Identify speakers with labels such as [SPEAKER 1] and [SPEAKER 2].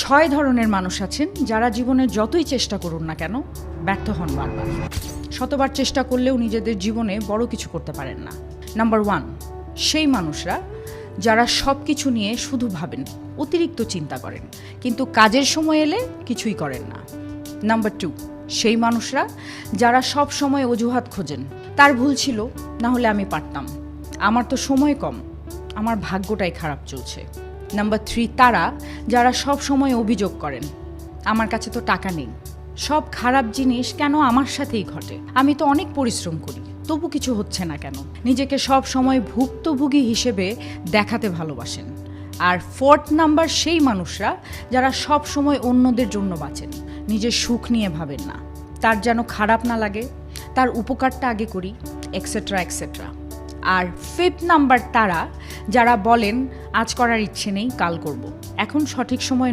[SPEAKER 1] 6 ধরনের মানুষ আছেন যারা জীবনে যতই চেষ্টা করুন না কেন ব্যর্থ হন বারবার। শতবার চেষ্টা করলেও নিজেদের জীবনে বড় কিছু করতে পারেন না। নাম্বার 1, সেই মানুষরা যারা সব কিছু নিয়ে শুধু ভাবেন, অতিরিক্ত চিন্তা করেন, কিন্তু কাজের সময় এলে কিছুই করেন না। নাম্বার 2, সেই মানুষরা যারা সব সময় অজুহাত খোঁজেন, তার ভুল ছিল, না হলে আমি পারতাম, আমার তো সময় কম, আমার ভাগ্যটাই খারাপ চলছে। নাম্বার 3, তারা যারা সব সময় অভিযোগ করেন, আমার কাছে তো টাকা নেই, সব খারাপ জিনিস কেন আমার সাথেই ঘটে, আমি তো অনেক পরিশ্রম করি, তবু কিছু হচ্ছে না কেন। নিজেকে সব সময় ভুক্তভোগী হিসেবে দেখাতে ভালোবাসেন। আর 4th নাম্বার সেই মানুষরা যারা সব সময় অন্যদের জন্য বাঁচেন, নিজের সুখ নিয়ে ভাবেন না, তার যেন খারাপ না লাগে, তার উপকারটা আগে করি, এক্সেট্রা এক্সেট্রা। আর 5th নাম্বার তারা যারা বলেন আজ করার ইচ্ছে নেই, কাল করব, এখন সঠিক সময়